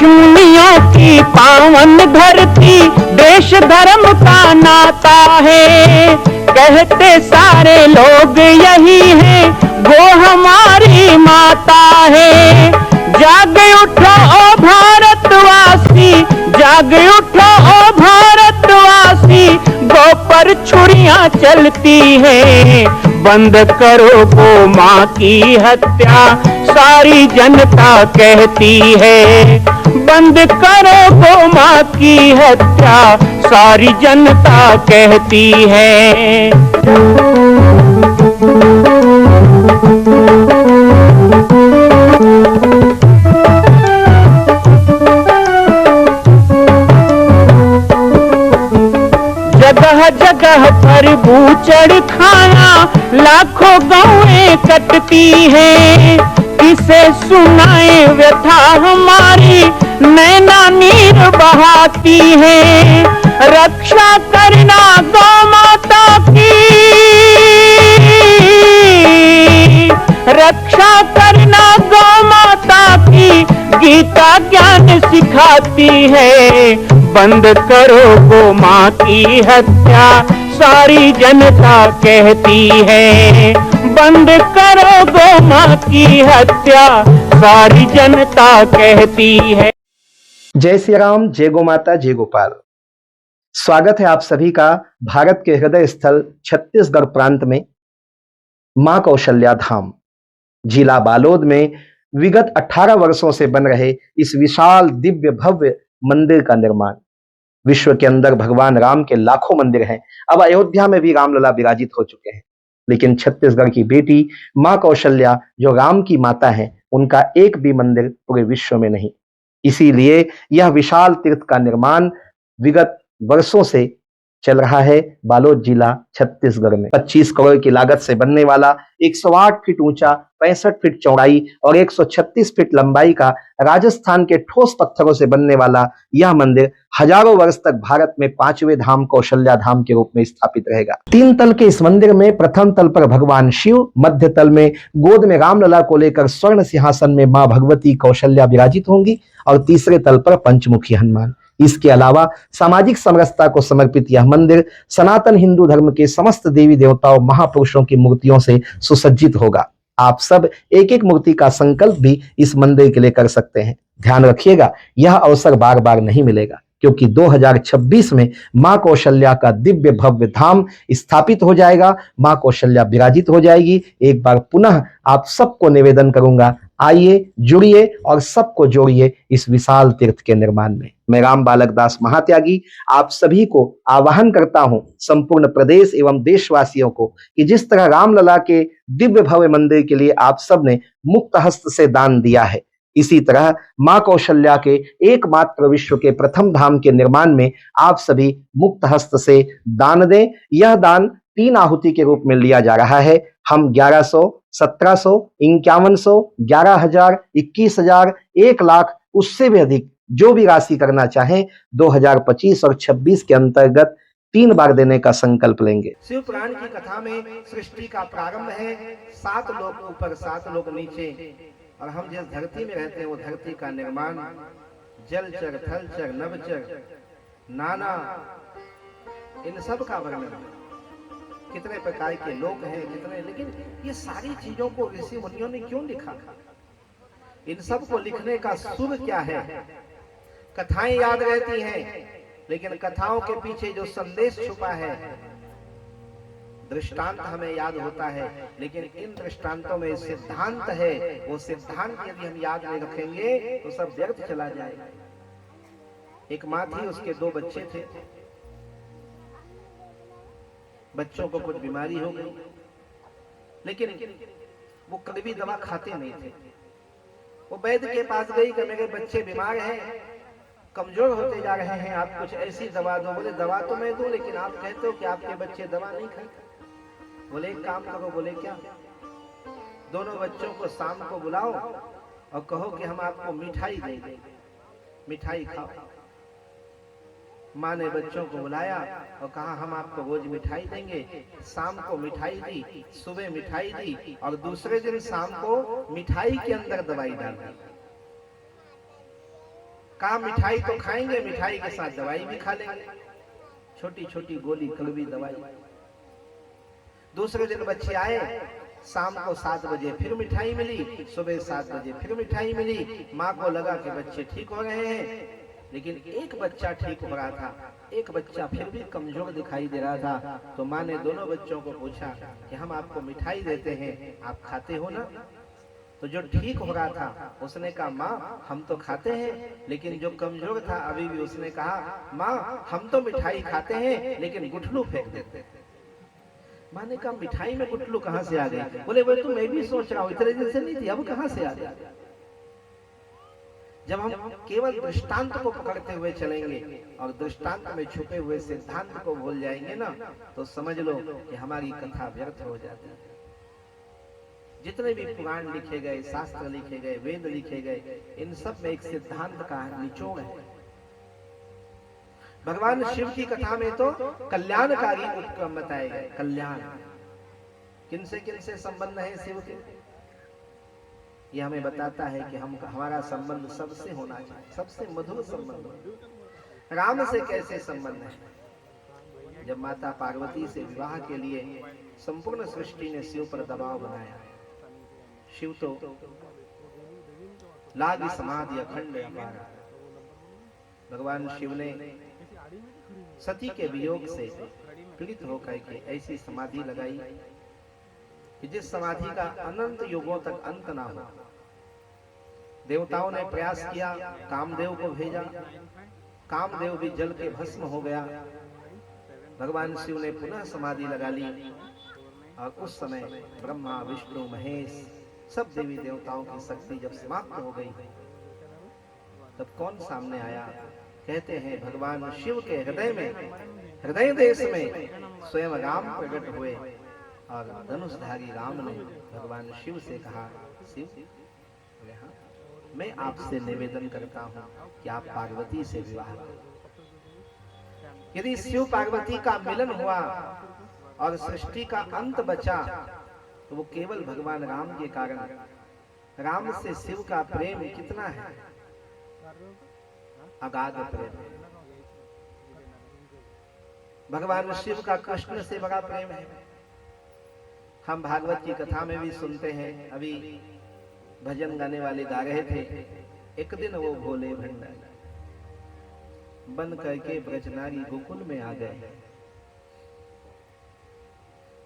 ऋषिमुनियों की पावन धरती, देश धर्म का नाता है। कहते सारे लोग यही है, वो हमारी माता है। जाग उठो ओ भारतवासी, जाग उठो ओ भारतवासी, गो पर छुरियां चलती है। बंद करो गो माँ की हत्या, सारी जनता कहती है। बंद करो गो माँ की हत्या, सारी जनता कहती है। जगह जगह पर बूचड़ खाना, लाखों गौएं कटती हैं। किसे सुनाए व्यथा हमारी, नैना नीर बहाती है। रक्षा करना गौ माता की, रक्षा करना गौ माता की, गीता ज्ञान सिखाती है। बंद करो गो माँ की हत्या, सारी जनता कहती है। बंद करो गो माँ की हत्या, सारी जनता कहती है। जय श्री राम, जय गौ माता, जय गोपाल। स्वागत है आप सभी का भारत के हृदय स्थल छत्तीसगढ़ प्रांत में मां कौशल्या धाम जिला बालोद में विगत 18 वर्षों से बन रहे इस विशाल दिव्य भव्य मंदिर का निर्माण। विश्व के अंदर भगवान राम के लाखों मंदिर हैं। अब अयोध्या में भी रामलला विराजित हो चुके हैं, लेकिन छत्तीसगढ़ की बेटी मां कौशल्या जो राम की माता है, उनका एक भी मंदिर पूरे विश्व में नहीं। इसीलिए यह विशाल तीर्थ का निर्माण विगत वर्षों से चल रहा है बालोद जिला छत्तीसगढ़ में। 25 करोड़ की लागत से बनने वाला 108 फीट ऊंचा, 65 फीट चौड़ाई और 136 फीट लंबाई का राजस्थान के ठोस पत्थरों से बनने वाला यह मंदिर हजारों वर्ष तक भारत में 5वें धाम कौशल्या धाम के रूप में स्थापित रहेगा। 3 तल के इस मंदिर में प्रथम तल पर भगवान शिव, मध्य तल में गोद में रामलला को लेकर स्वर्ण सिंहासन में मां भगवती कौशल्या विराजित होंगी और तीसरे तल पर पंचमुखी हनुमान। इसके अलावा सामाजिक समरसता को समर्पित यह मंदिर सनातन हिंदू धर्म के समस्त देवी देवताओं महापुरुषों की मूर्तियों से सुसज्जित होगा। आप सब एक एक मूर्ति का संकल्प भी इस मंदिर के लिए कर सकते हैं। ध्यान रखिएगा, यह अवसर बार बार नहीं मिलेगा, क्योंकि 2026 में मां कौशल्या का दिव्य भव्य धाम स्थापित हो जाएगा। मां कौशल्या विराजित हो जाएगी। एक बार पुनः आप सबको निवेदन करूंगा, आइए, जुड़िए और सबको जोड़िए इस विशाल तीर्थ के निर्माण में। मैं राम बालक दास महात्यागी आप सभी को आह्वान करता हूं, संपूर्ण प्रदेश एवं देशवासियों को, कि जिस तरह रामलला के दिव्य भव्य मंदिर के लिए आप सब ने मुक्त हस्त से दान दिया है, इसी तरह मां कौशल्या के एकमात्र विश्व के प्रथम धाम के निर्माण में आप सभी मुक्त हस्त से दान दें। यह दान 3 आहुति के रूप में लिया जा रहा है। हम 1100, 1700, 5100, 11,000, 21,000, 1 लाख, उससे भी अधिक जो भी राशि करना चाहें 2025 और 26 के अंतर्गत 3 बार देने का संकल्प लेंगे। शिव पुराण की कथा में सृष्टि का प्रारंभ है। 7 लोग ऊपर, 7 लोग नीचे, और हम जिस धरती में रहते हैं वो धरती का निर्माण जलचर, थलचर, नभचर, नाना, इन सब का वर्णन है। कितने प्रकार के लोग हैं, कितने, लेकिन ये सारी चीजों को ऋषि मुनियों ने क्यों लिखा? इन सब को लिखने का सुर क्या है? कथाएं याद रहती हैं, लेकिन कथाओं के पीछे जो संदेश छुपा है, दृष्टांत हमें याद होता है, लेकिन इन दृष्टांतों में सिद्धांत है। वो सिद्धांत यदि हम याद नहीं रखेंगे तो सब व्यर्थ चला जाएगा। एक माँ थी, उसके 2 बच्चे थे। बच्चों को कुछ बीमारी हो गई, लेकिन वो कड़वी दवा खाते नहीं थे। वो वैद्य के पास गई कि मेरे बच्चे बीमार हैं, कमजोर होते जा रहे हैं, आप कुछ ऐसी दवा दो। बोले दवा तो मैं दूं, लेकिन आप कहते हो कि आपके बच्चे दवा नहीं खाते। बोले एक काम करो। बोले क्या? दोनों बच्चों को शाम को बुलाओ और कहो कि हम आपको मिठाई देंगे, मिठाई खाओ। माँ ने बच्चों को बुलाया और कहा हम आपको रोज मिठाई देंगे। शाम को मिठाई दी, सुबह मिठाई दी, और दूसरे दिन शाम को मिठाई के अंदर दवाई डाल दी। कहा मिठाई तो खाएंगे, मिठाई के साथ दवाई भी खा लेंगे, छोटी छोटी गोली कड़वी दवाई। दूसरे दिन बच्चे आए, शाम को 7 बजे फिर मिठाई मिली, सुबह 7 बजे फिर मिठाई मिली। माँ को लगा कि बच्चे ठीक हो रहे हैं, लेकिन एक बच्चा ठीक हो रहा था, एक बच्चा फिर भी कमजोर दिखाई दे रहा था। तो माँ ने दोनों बच्चों को पूछा कि हम आपको मिठाई देते हैं, आप खाते हो ना? तो जो ठीक हो रहा था उसने कहा माँ हम तो खाते हैं, लेकिन जो कमजोर था अभी भी उसने कहा माँ हम तो मिठाई खाते हैं लेकिन गुठलू फेंक देते हैं। माँ ने कहा मिठाई में गुठलू कहाँ से आ गई? बोले वो तो मैं भी सोच रहा हूँ, इतने दिन से नहीं थी, अब कहाँ से आ गया? जब हम केवल दृष्टांत को पकड़ते हुए चलेंगे और दृष्टांत में छुपे हुए सिद्धांत को भूल जाएंगे ना, तो समझ लो कि हमारी कथा व्यर्थ हो जाती है। जितने भी पुराण लिखे गए, शास्त्र लिखे गए, वेद लिखे गए, इन सब में एक सिद्धांत का निचोड़ है। भगवान शिव की कथा में तो कल्याणकारी उपक्रम बताए गए। कल्याण किनसे संबंध है शिव के? ये हमें बताता है कि हमारा संबंध सबसे होना चाहिए, सबसे मधुर संबंध। राम से कैसे संबंध है? जब माता पार्वती से विवाह के लिए संपूर्ण सृष्टि ने शिव पर दबाव बनाया, शिव तो लागी समाधि अखंड अपार। भगवान शिव ने सती के वियोग से पीड़ित होकर के ऐसी समाधि लगाई कि जिस समाधि का अनंत युगों तक अंत ना हो। देवताओं ने प्रयास किया, कामदेव को भेजा, कामदेव भी जल के भस्म हो गया। भगवान शिव ने पुनः समाधि लगा ली और उस समय ब्रह्मा विष्णु महेश सब देवी देवताओं की शक्ति जब समाप्त हो गई, तब कौन सामने आया? कहते हैं भगवान शिव के हृदय में, हृदय देश में स्वयं राम प्रकट हुए और धनुषधारी राम ने भगवान शिव से कहा, शिव मैं आपसे निवेदन करता हूं कि आप पार्वती से विवाह करो। यदि शिव पार्वती का मिलन हुआ और सृष्टि का अंत बचा, तो वो केवल भगवान राम के कारण। राम से शिव का प्रेम कितना है? अगाध प्रेम। भगवान शिव का कृष्ण से बड़ा प्रेम है। हम भागवत की कथा में भी सुनते हैं, अभी भजन गाने वाले गा रहे थे, एक दिन वो भोले भंडारी बन करके ब्रजनारी गोकुल में आ गए।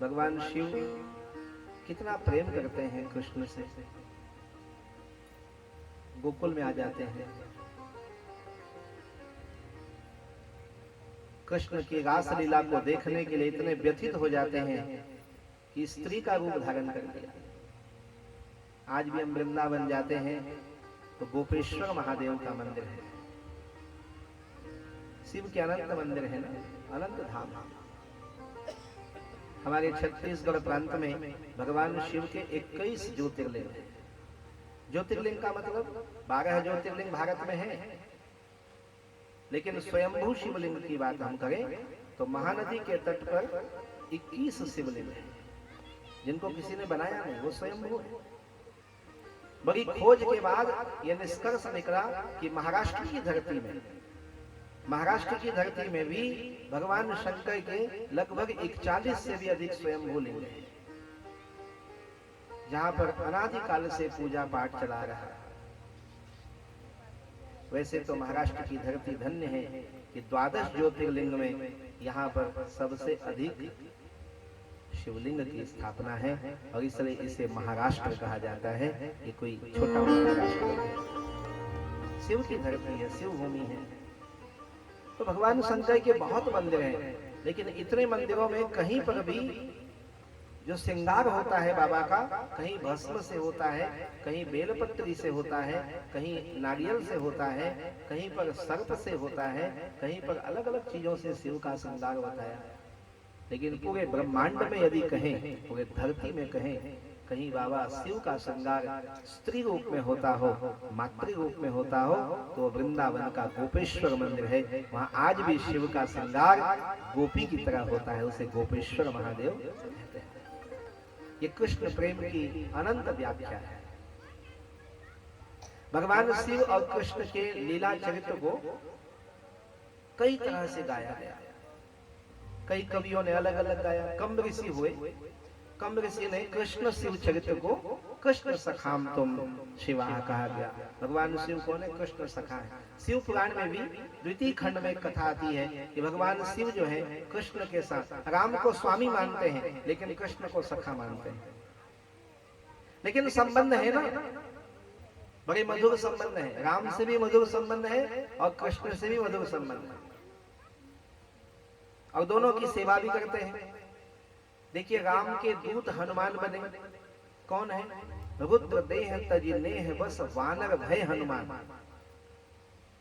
भगवान शिव कितना प्रेम करते हैं कृष्ण से, गोकुल में आ जाते हैं। कृष्ण की रास लीला को देखने के लिए इतने व्यथित हो जाते हैं कि स्त्री का रूप धारण कर दिया। आज भी हम वृंदावन जाते हैं तो गोपेश्वर महादेव का मंदिर है, शिव के अनंत मंदिर है ना, अनंत धाम। हमारे छत्तीसगढ़ प्रांत में भगवान शिव के 21 ज्योतिर्लिंग है। ज्योतिर्लिंग का मतलब 12 ज्योतिर्लिंग भारत में है, लेकिन स्वयंभू शिवलिंग की बात हम करें तो महानदी के तट पर 21 शिवलिंग है, जिनको किसी ने बनाया नहीं, वो स्वयंभू है। बड़ी खोज के बाद यह निष्कर्ष निकला कि महाराष्ट्र की धरती में भी भगवान शंकर के लगभग 41 से भी अधिक स्वयंभू लिंग है, जहां पर अनादिकाल से पूजा पाठ चला रहा है। वैसे तो महाराष्ट्र की धरती धन्य है कि 12 ज्योतिर्लिंग में यहाँ पर सबसे अधिक शिवलिंग की स्थापना है, और इसलिए इसे महाराष्ट्र कहा जाता है। ये कोई छोटा महाराष्ट्र है, शिव की धरती है, शिव भूमि है। तो भगवान शंकर के बहुत मंदिर हैं, लेकिन इतने मंदिरों में कहीं पर भी जो श्रृंगार होता है बाबा का, कहीं भस्म से होता है, कहीं बेलपत्री से होता है, कहीं नारियल से होता है, कहीं पर सर्प से होता है, कहीं पर अलग अलग चीजों से शिव का श्रृंगार बताया। लेकिन पूरे ब्रह्मांड में यदि कहें, पूरे धरती में कहें, कहीं बाबा शिव का श्रृंगार स्त्री रूप में होता हो, मातृ रूप में होता हो, तो वृंदावन का गोपेश्वर मंदिर है। वहां आज भी शिव का श्रृंगार गोपी की तरह होता है, उसे गोपेश्वर महादेव कहते हैं। ये कृष्ण प्रेम की अनंत व्याख्या है। भगवान शिव और कृष्ण के लीला चरित्र को कई तरह से गाया गया। कई कवियों ने अलग अलग गाया। कम ऋषि हुए, कम ऋषि ने कृष्ण शिव चरित्र को कृष्ण सखाम तुम शिवा कहा गया। भगवान शिव कौन है? कृष्ण सखा है। शिव पुराण में भी द्वितीय खंड में एक कथा आती है कि भगवान शिव जो है कृष्ण के साथ, राम को स्वामी मानते हैं लेकिन कृष्ण को सखा मानते हैं। लेकिन संबंध है ना, बड़े मधुर संबंध है। राम से भी मधुर संबंध है और कृष्ण से भी मधुर संबंध है, और दोनों की सेवा भी करते हैं। देखिए, राम के दूत हनुमान बने। कौन है? रुद्र देह तजि नेह बस वानर भय हनुमान।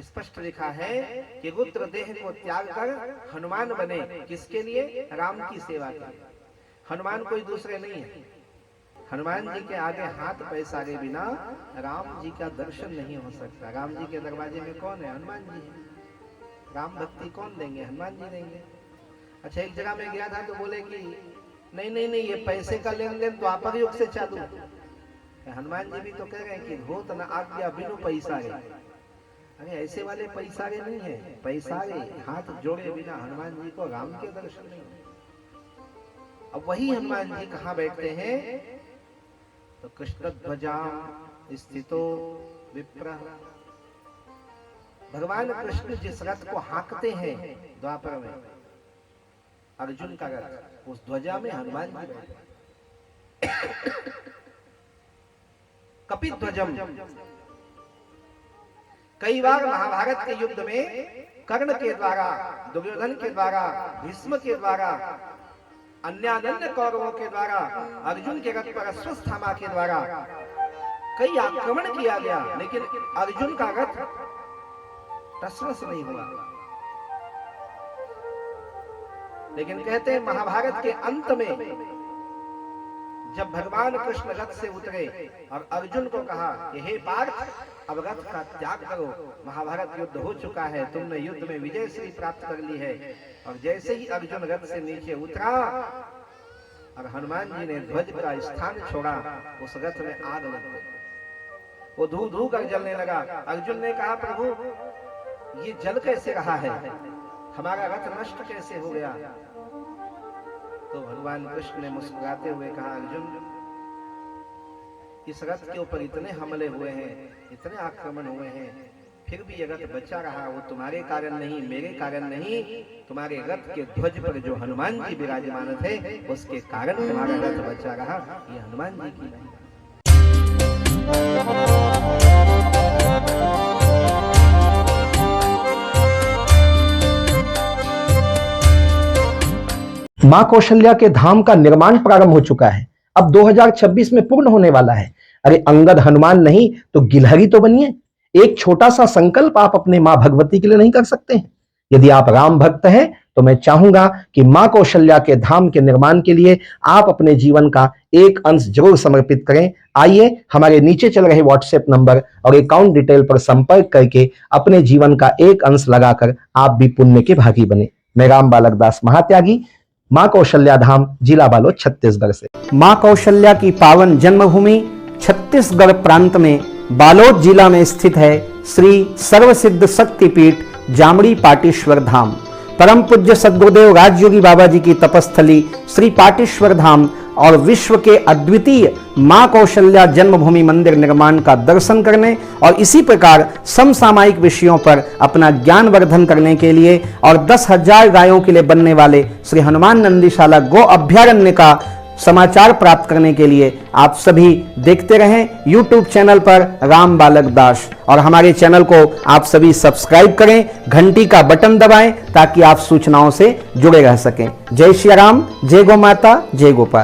स्पष्ट लिखा है कि रुद्र देह को त्याग कर हनुमान बने। किसके लिए? राम की सेवा के लिए। हनुमान कोई दूसरे नहीं है। हनुमान जी के आगे हाथ पैसारे बिना राम जी का दर्शन नहीं हो सकता। राम जी के दरवाजे में कौन है? हनुमान जी है। राम भक्ति कौन देंगे? हनुमान जी देंगे। अच्छा, एक जगह में गया था तो बोले कि नहीं नहीं नहीं, ये पैसे का लेन देन द्वापर युग से चालू है। हनुमान जी भी तो कह रहे हैं कि होत न आज्ञा बिनु पैसा रे। अरे ऐसे वाले पैसा रे नहीं है, पैसा रे हाथ जोड़े बिना हनुमान जी को राम के दर्शन नहीं। अब वही हनुमान जी कहाँ बैठते हैं? तो कृष्ण ध्वजाम स्थितो विप्रः। भगवान कृष्ण जिस रथ को हाँकते हैं द्वापर में, अर्जुन का रथ, उस ध्वजा में हनुमान जी बैठे। कपित ध्वजम। कई बार महाभारत के युद्ध में कर्ण के द्वारा, दुर्योधन के द्वारा, भीष्म के द्वारा, अन्यान्य कौरवों के द्वारा, अर्जुन के रथ पर अश्वत्थामा के द्वारा कई आक्रमण किया गया, लेकिन अर्जुन का रथ टसमस नहीं हुआ। लेकिन कहते हैं महाभारत के अंत में जब भगवान कृष्ण रथ से उतरे और अर्जुन को कहा कि हे पार्थ, अब रथ का त्याग करो, महाभारत युद्ध हो चुका है, तुमने युद्ध में विजय श्री प्राप्त कर ली है। और जैसे ही अर्जुन रथ से नीचे उतरा और हनुमान जी ने ध्वज का स्थान छोड़ा, उस रथ में आग लग गई। वो धू धू कर जलने लगा। अर्जुन ने कहा, प्रभु ये जल कैसे रहा है, हमारा रथ नष्ट कैसे हो गया? तो भगवान कृष्ण ने मुस्कुराते हुए कहा, अर्जुन इस रथ के ऊपर इतने हमले हुए हैं, इतने आक्रमण हुए हैं, फिर भी ये रथ बचा रहा, वो तुम्हारे कारण नहीं, मेरे कारण नहीं, तुम्हारे रथ के ध्वज पर जो हनुमान जी विराजमान थे उसके कारण तुम्हारा रथ बचा रहा। ये हनुमान जी की नहीं। मां कौशल्या के धाम का निर्माण प्रारंभ हो चुका है, अब 2026 में पूर्ण होने वाला है। अरे अंगद हनुमान नहीं तो गिलहरी तो बनिए। एक छोटा सा संकल्प आप अपने मां भगवती के लिए नहीं कर सकते हैं? यदि आप राम भक्त हैं तो मैं चाहूंगा कि मां कौशल्या के धाम के निर्माण के लिए आप अपने जीवन का एक अंश जरूर समर्पित करें। आइए हमारे नीचे चल रहे व्हाट्सएप नंबर और अकाउंट डिटेल पर संपर्क करके अपने जीवन का एक अंश लगाकर आप भी पुण्य के भागी बने। मैं राम बालक दास महात्यागी, मां कौशल्या धाम, जिला बालोद, छत्तीसगढ़ से। मां कौशल्या की पावन जन्मभूमि छत्तीसगढ़ प्रांत में बालोद जिला में स्थित है श्री सर्वसिद्ध शक्तिपीठ जामड़ी पाटेश्वर धाम। परम पूज्य सद्गुरुदेव राजयोगी बाबा जी की तपस्थली श्री पाटेश्वर धाम और विश्व के अद्वितीय मां कौशल्या जन्मभूमि मंदिर निर्माण का दर्शन करने और इसी प्रकार समसामयिक विषयों पर अपना ज्ञान वर्धन करने के लिए और 10,000 गायों के लिए बनने वाले श्री हनुमान नंदीशाला गो अभ्यारण्य का समाचार प्राप्त करने के लिए आप सभी देखते रहें YouTube चैनल पर राम बालक दास, और हमारे चैनल को आप सभी सब्सक्राइब करें, घंटी का बटन दबाएं ताकि आप सूचनाओं से जुड़े रह सकें। जय श्री राम, जय गौ माता, जय गोपाल।